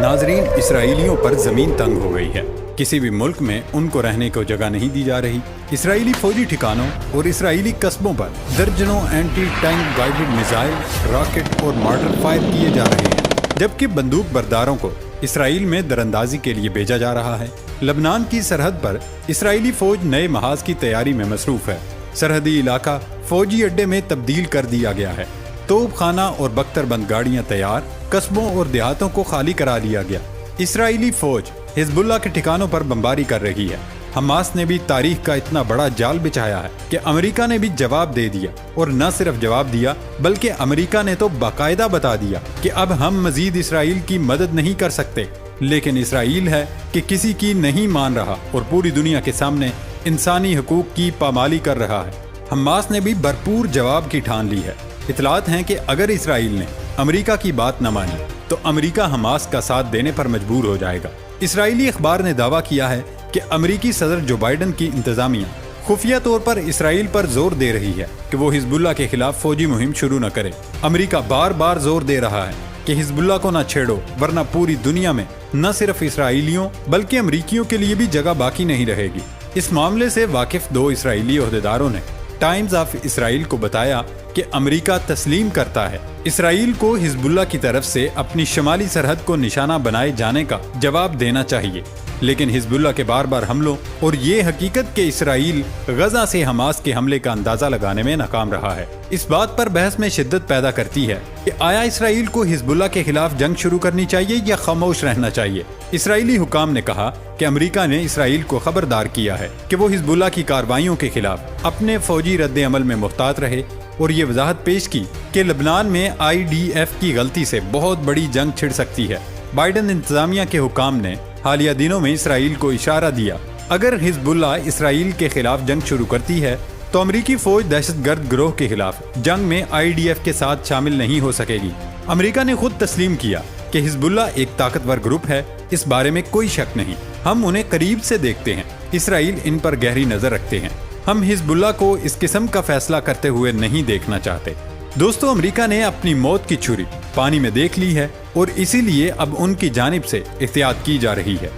ناظرین، اسرائیلیوں پر زمین تنگ ہو گئی ہے۔ کسی بھی ملک میں ان کو رہنے کو جگہ نہیں دی جا رہی۔ اسرائیلی فوجی ٹھکانوں اور اسرائیلی قصبوں پر درجنوں anti tank guided missile, rocket اور مارٹر فائر کیے جا رہے ہیں، جبکہ بندوق برداروں کو اسرائیل میں دراندازی کے لیے بھیجا جا رہا ہے۔ لبنان کی سرحد پر اسرائیلی فوج نئے محاذ کی تیاری میں مصروف ہے۔ سرحدی علاقہ فوجی اڈے میں تبدیل کر دیا گیا ہے۔ توپ خانہ اور بختر بند گاڑیاں تیار، قصبوں اور دیہاتوں کو خالی کرا لیا گیا۔ اسرائیلی فوج حزب اللہ کے ٹھکانوں پر بمباری کر رہی ہے۔ حماس نے بھی تاریخ کا اتنا بڑا جال بچھایا ہے کہ امریکہ نے بھی جواب دے دیا، اور نہ صرف جواب دیا بلکہ امریکہ نے تو باقاعدہ بتا دیا کہ اب ہم مزید اسرائیل کی مدد نہیں کر سکتے، لیکن اسرائیل ہے کہ کسی کی نہیں مان رہا اور پوری دنیا کے سامنے انسانی حقوق کی پامالی کر رہا ہے۔ حماس نے بھی بھرپور جواب کی ٹھان لی ہے۔ اطلاعات ہیں کہ اگر اسرائیل نے امریکہ کی بات نہ مانی تو امریکہ حماس کا ساتھ دینے پر مجبور ہو جائے گا۔ اسرائیلی اخبار نے دعویٰ کیا ہے کہ امریکی صدر جو بائیڈن کی انتظامیہ خفیہ طور پر اسرائیل پر زور دے رہی ہے کہ وہ حزب اللہ کے خلاف فوجی مہم شروع نہ کرے۔ امریکہ بار بار زور دے رہا ہے کہ حزب اللہ کو نہ چھیڑو، ورنہ پوری دنیا میں نہ صرف اسرائیلیوں بلکہ امریکیوں کے لیے بھی جگہ باقی نہیں رہے گی۔ اس معاملے سے واقف دو اسرائیلی عہدیداروں نے ٹائمز آف اسرائیل کو بتایا کہ امریکہ تسلیم کرتا ہے اسرائیل کو حزب اللہ کی طرف سے اپنی شمالی سرحد کو نشانہ بنائے جانے کا جواب دینا چاہیے، لیکن حزب اللہ کے بار بار حملوں اور یہ حقیقت کہ اسرائیل غزہ سے حماس کے حملے کا اندازہ لگانے میں ناکام رہا ہے، اس بات پر بحث میں شدت پیدا کرتی ہے کہ آیا اسرائیل کو حزب اللہ کے خلاف جنگ شروع کرنی چاہیے یا خاموش رہنا چاہیے۔ اسرائیلی حکام نے کہا کہ امریکہ نے اسرائیل کو خبردار کیا ہے کہ وہ حزب اللہ کی کارروائیوں کے خلاف اپنے فوجی رد عمل میں محتاط رہے، اور یہ وضاحت پیش کی کہ لبنان میں IDF کی غلطی سے بہت بڑی جنگ چھڑ سکتی ہے۔ بائیڈن انتظامیہ کے حکام نے حالیہ دنوں میں اسرائیل کو اشارہ دیا اگر حزب اللہ اسرائیل کے خلاف جنگ شروع کرتی ہے تو امریکی فوج دہشت گرد گروہ کے خلاف جنگ میں IDF کے ساتھ شامل نہیں ہو سکے گی۔ امریکہ نے خود تسلیم کیا کہ حزب اللہ ایک طاقتور گروپ ہے، اس بارے میں کوئی شک نہیں۔ ہم انہیں قریب سے دیکھتے ہیں، اسرائیل ان پر گہری نظر رکھتے ہیں۔ ہم حزب اللہ کو اس قسم کا فیصلہ کرتے ہوئے نہیں دیکھنا چاہتے۔ دوستو، امریکہ نے اپنی موت کی چھری پانی میں دیکھ لی ہے اور اسی لیے اب ان کی جانب سے احتیاط کی جا رہی ہے۔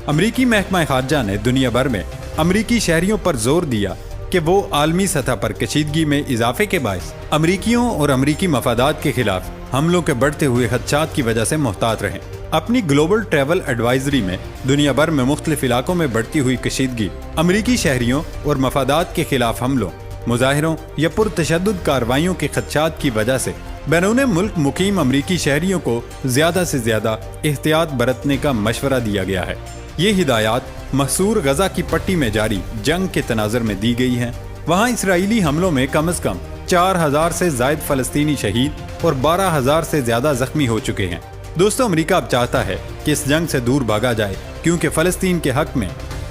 امریکی محکمہ خارجہ نے دنیا بھر میں امریکی شہریوں پر زور دیا کہ وہ عالمی سطح پر کشیدگی میں اضافے کے باعث امریکیوں اور امریکی مفادات کے خلاف حملوں کے بڑھتے ہوئے خدشات کی وجہ سے محتاط رہیں۔ اپنی گلوبل ٹریول ایڈوائزری میں دنیا بھر میں مختلف علاقوں میں بڑھتی ہوئی کشیدگی، امریکی شہریوں اور مفادات کے خلاف حملوں، مظاہروں یا پرتشدد کارروائیوں کے خدشات کی وجہ سے بیرون ملک مقیم امریکی شہریوں کو زیادہ سے زیادہ احتیاط برتنے کا مشورہ دیا گیا ہے۔ یہ ہدایات محصور غزہ کی پٹی میں جاری جنگ کے تناظر میں دی گئی ہیں۔ وہاں اسرائیلی حملوں میں کم از کم 4000 سے زائد فلسطینی شہید اور 12000 سے زیادہ زخمی ہو چکے ہیں۔ دوستو، امریکہ اب چاہتا ہے کہ اس جنگ سے دور بھاگا جائے، کیونکہ فلسطین کے حق میں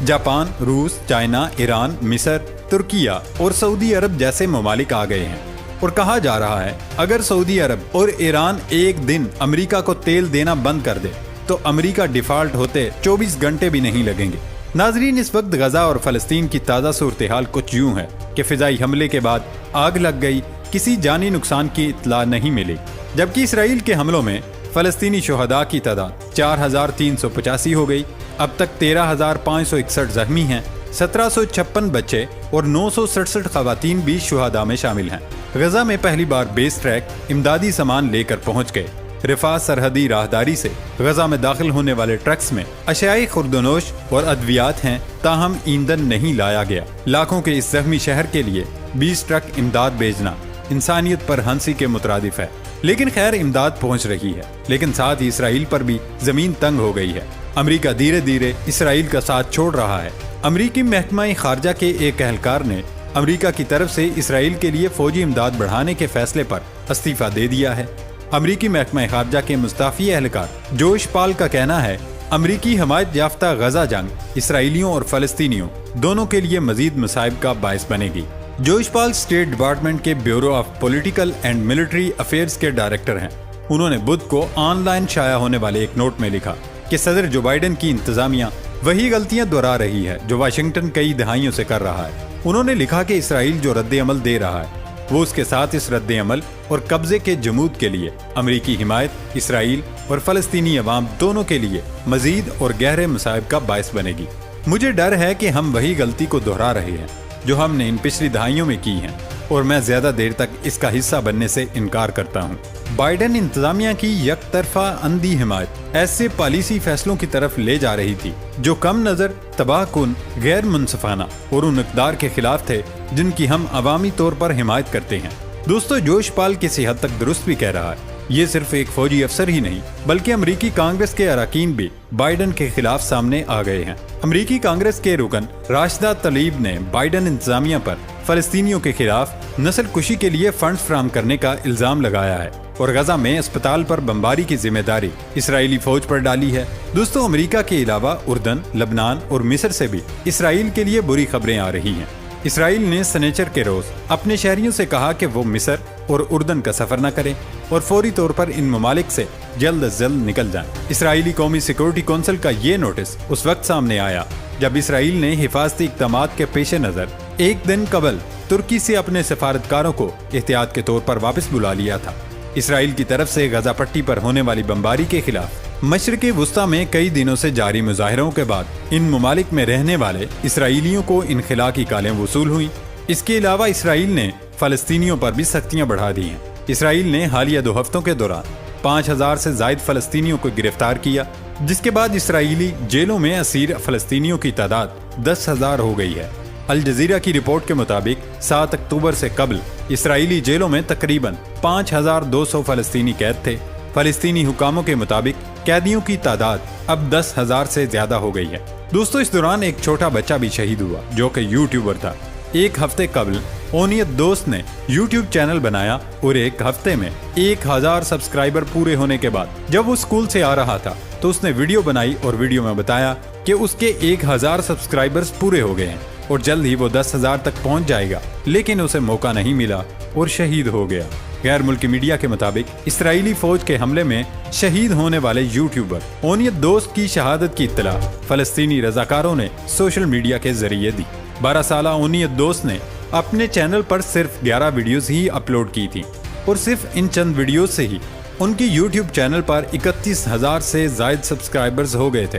جاپان، روس، چائنا، ایران، مصر، ترکیہ اور سعودی عرب جیسے ممالک آ گئے ہیں، اور کہا جا رہا ہے اگر سعودی عرب اور ایران ایک دن امریکہ کو تیل دینا بند کر دے تو امریکہ ڈیفالٹ ہوتے 24 گھنٹے بھی نہیں لگیں گے۔ ناظرین، اس وقت غزہ اور فلسطین کی تازہ صورتحال کچھ یوں ہے کہ فضائی حملے کے بعد آگ لگ گئی، کسی جانی نقصان کی اطلاع نہیں ملی، جبکہ اسرائیل کے حملوں میں فلسطینی شہداء کی تعداد 4385 ہو گئی۔ اب تک 13561 زخمی ہیں، 1756 بچے اور 967 خواتین بھی شہداء میں شامل ہیں۔ غزہ میں پہلی بار بیس ٹریک امدادی سامان لے کر پہنچ گئے۔ رفاح سرحدی راہداری سے غزہ میں داخل ہونے والے ٹرکس میں اشیاء خوردونوش اور ادویات ہیں، تاہم ایندھن نہیں لایا گیا۔ لاکھوں کے اس زخمی شہر کے لیے 20 ٹرک امداد بھیجنا انسانیت پر ہنسی کے مترادف ہے، لیکن خیر امداد پہنچ رہی ہے، لیکن ساتھ ہی اسرائیل پر بھی زمین تنگ ہو گئی ہے۔ امریکہ دھیرے دھیرے اسرائیل کا ساتھ چھوڑ رہا ہے۔ امریکی محکمہ خارجہ کے ایک اہلکار نے امریکہ کی طرف سے اسرائیل کے لیے فوجی امداد بڑھانے کے فیصلے پر استعفیٰ دے دیا ہے۔ امریکی محکمہ خارجہ کے مستعفی اہلکار جوش پال کا کہنا ہے امریکی حمایت یافتہ غزہ جنگ اسرائیلیوں اور فلسطینیوں دونوں کے لیے مزید مصائب کا باعث بنے گی۔ جوش پال اسٹیٹ ڈپارٹمنٹ کے bureau of political and military affairs کے ڈائریکٹر ہیں۔ انہوں نے بدھ کو آن لائن شائع ہونے والے ایک نوٹ میں لکھا کہ صدر جو بائیڈن کی انتظامیہ وہی غلطیاں دہرا رہی ہے جو واشنگٹن کئی دہائیوں سے کر رہا ہے۔ انہوں نے لکھا کہ اسرائیل جو رد عمل دے رہا ہے وہ اس کے ساتھ اس رد عمل اور قبضے کے جمود کے لیے امریکی حمایت اسرائیل اور فلسطینی عوام دونوں کے لیے مزید اور گہرے مصائب کا باعث بنے گی۔ مجھے ڈر ہے کہ ہم وہی غلطی کو دہرا رہے ہیں جو ہم نے ان پچھلی دہائیوں میں کی ہیں، اور میں زیادہ دیر تک اس کا حصہ بننے سے انکار کرتا ہوں۔ بائیڈن انتظامیہ کی یک طرفہ اندھی حمایت ایسے پالیسی فیصلوں کی طرف لے جا رہی تھی جو کم نظر، تباہ کن، غیر منصفانہ اور ان اقدار کے خلاف تھے جن کی ہم عوامی طور پر حمایت کرتے ہیں۔ دوستو، جوش پال کسی حد تک درست بھی کہہ رہا ہے۔ یہ صرف ایک فوجی افسر ہی نہیں بلکہ امریکی کانگریس کے اراکین بھی بائیڈن کے خلاف سامنے آ گئے ہیں۔ امریکی کانگریس کے رکن راشدہ تلیب نے بائیڈن انتظامیہ پر فلسطینیوں کے خلاف نسل کشی کے لیے فنڈز فراہم کرنے کا الزام لگایا ہے اور غزہ میں اسپتال پر بمباری کی ذمہ داری اسرائیلی فوج پر ڈالی ہے۔ دوستو، امریکہ کے علاوہ اردن، لبنان اور مصر سے بھی اسرائیل کے لیے بری خبریں آ رہی ہیں۔ اسرائیل نے سنیچر کے روز اپنے شہریوں سے کہا کہ وہ مصر اور اردن کا سفر نہ کریں اور فوری طور پر ان ممالک سے جلد از جلد نکل جائیں۔ اسرائیلی قومی سیکورٹی کونسل کا یہ نوٹس اس وقت سامنے آیا جب اسرائیل نے حفاظتی اقدامات کے پیش نظر ایک دن قبل ترکی سے اپنے سفارتکاروں کو احتیاط کے طور پر واپس بلا لیا تھا۔ اسرائیل کی طرف سے غزہ پٹی پر ہونے والی بمباری کے خلاف مشرق وسطیٰ میں کئی دنوں سے جاری مظاہروں کے بعد ان ممالک میں رہنے والے اسرائیلیوں کو انخلا کی کالیں وصول ہوئیں۔ اس کے علاوہ اسرائیل نے فلسطینیوں پر بھی سختیاں بڑھا دی ہیں۔ اسرائیل نے حالیہ 2 ہفتوں کے دوران 5000 سے زائد فلسطینیوں کو گرفتار کیا، جس کے بعد اسرائیلی جیلوں میں اسیر فلسطینیوں کی تعداد 10,000 ہو گئی ہے۔ الجزیرہ کی رپورٹ کے مطابق 7 اکتوبر سے قبل اسرائیلی جیلوں میں تقریباً 5200 فلسطینی قید تھے۔ فلسطینی حکاموں کے مطابق قیدیوں کی تعداد اب 10,000 سے زیادہ ہو گئی ہے۔ دوستو، اس دوران ایک چھوٹا بچہ بھی شہید ہوا جو کہ یوٹیوبر تھا۔ ایک ہفتے قبل اونیت دوست نے یوٹیوب چینل بنایا اور ایک ہفتے میں 1000 سبسکرائبر پورے ہونے کے بعد جب وہ اسکول سے آ رہا تھا تو اس نے ویڈیو بنائی اور ویڈیو میں بتایا کہ اس کے 1000 سبسکرائبرز پورے ہو گئے ہیں اور جلد ہی وہ 10,000 تک پہنچ جائے گا، لیکن اسے موقع نہیں ملا اور شہید ہو گیا۔ غیر ملکی میڈیا کے مطابق اسرائیلی فوج کے حملے میں شہید ہونے والے یوٹیوبر اونیت دوست کی شہادت کی اطلاع فلسطینی رضاکاروں نے سوشل میڈیا کے ذریعے دی۔ 12 سالہ اونیت دوست نے اپنے چینل پر صرف 11 ویڈیوز ہی اپلوڈ کی تھی اور صرف ان چند ویڈیوز سے ہی ان کی یوٹیوب چینل پر 31,000 سے زائد سبسکرائبرز ہو گئے تھے۔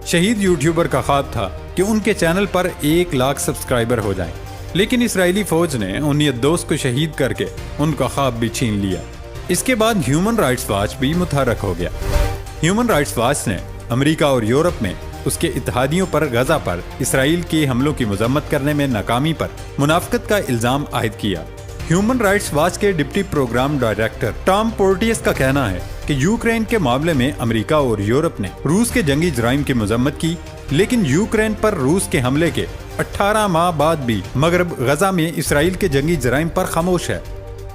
شہید یوٹیوبر کا خواب تھا کہ ان کے چینل پر 1 لاکھ سبسکرائبر ہو جائیں، لیکن اسرائیلی فوج نے اونیت دوست کو شہید کر کے ان کا خواب بھی چھین لیا۔ اس کے بعد ہیومن رائٹس واچ بھی متحرک ہو گیا۔ ہیومن رائٹس واچ نے امریکہ اور یورپ میں اس کے اتحادیوں پر غزہ پر اسرائیل کے حملوں کی مذمت کرنے میں ناکامی پر منافقت کا الزام عائد کیا۔ ہیومن رائٹس واچ کے ڈپٹی پروگرام ڈائریکٹر ٹام پورٹیس کا کہنا ہے کہ یوکرین کے معاملے میں امریکہ اور یورپ نے روس کے جنگی جرائم کی مذمت کی، لیکن یوکرین پر روس کے حملے کے 18 ماہ بعد بھی مغرب غزہ میں اسرائیل کے جنگی جرائم پر خاموش ہے۔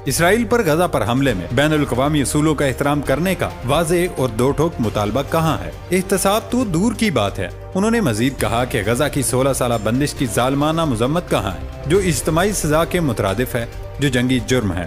اسرائیل پر غزہ پر حملے میں بین الاقوامی اصولوں کا احترام کرنے کا واضح اور دو ٹوک مطالبہ کہاں ہے؟ احتساب تو دور کی بات ہے۔ انہوں نے مزید کہا کہ غزہ کی 16 سالہ بندش کی ظالمانہ مذمت کہاں ہے، جو اجتماعی سزا کے مترادف ہے، جو جنگی جرم ہے۔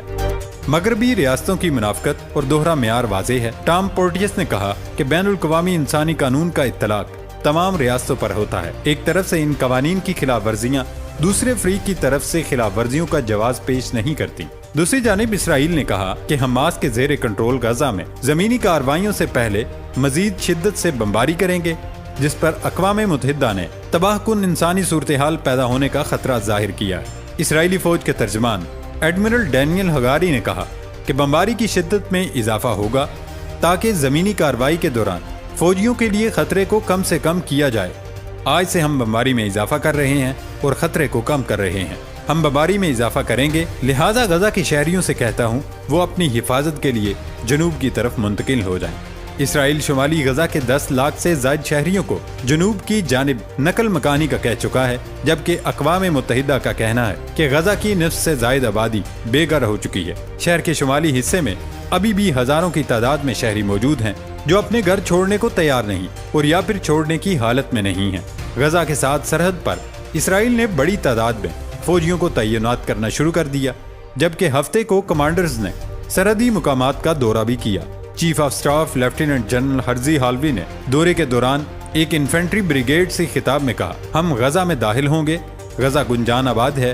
مغربی ریاستوں کی منافقت اور دوہرا معیار واضح ہے۔ ٹام پورٹیس نے کہا کہ بین الاقوامی انسانی قانون کا اطلاق تمام ریاستوں پر ہوتا ہے۔ ایک طرف سے ان قوانین کی خلاف ورزیاں دوسرے فریق کی طرف سے خلاف ورزیوں کا جواز پیش نہیں کرتی۔ دوسری جانب اسرائیل نے کہا کہ حماس کے زیر کنٹرول غزہ میں زمینی کارروائیوں سے پہلے مزید شدت سے بمباری کریں گے، جس پر اقوام متحدہ نے تباہ کن انسانی صورتحال پیدا ہونے کا خطرہ ظاہر کیا ہے۔ اسرائیلی فوج کے ترجمان ایڈمرل ڈینیل ہگاری نے کہا کہ بمباری کی شدت میں اضافہ ہوگا تاکہ زمینی کارروائی کے دوران فوجیوں کے لیے خطرے کو کم سے کم کیا جائے۔ آج سے ہم بمباری میں اضافہ کر رہے ہیں اور خطرے کو کم کر رہے ہیں۔ ہم بمباری میں اضافہ کریں گے، لہٰذا غزہ کے شہریوں سے کہتا ہوں وہ اپنی حفاظت کے لیے جنوب کی طرف منتقل ہو جائیں۔ اسرائیل شمالی غزہ کے 10 لاکھ سے زائد شہریوں کو جنوب کی جانب نقل مکانی کا کہہ چکا ہے، جبکہ اقوام متحدہ کا کہنا ہے کہ غزہ کی نصف سے زائد آبادی بے گھر ہو چکی ہے۔ شہر کے شمالی حصے میں ابھی بھی ہزاروں کی تعداد میں شہری موجود ہیں جو اپنے گھر چھوڑنے کو تیار نہیں اور یا پھر چھوڑنے کی حالت میں نہیں ہیں۔ غزہ کے ساتھ سرحد پر اسرائیل نے بڑی تعداد میں فوجیوں کو تعینات کرنا شروع کر دیا، جبکہ ہفتے کو کمانڈرز نے سرحدی مقامات کا دورہ بھی کیا۔ Chief of staff lieutenant general Herzi Halevi نے دورے کے دوران ایک انفینٹری بریگیڈ سے خطاب میں کہا، ہم غزہ میں داخل ہوں گے، غزہ گنجان آباد ہے،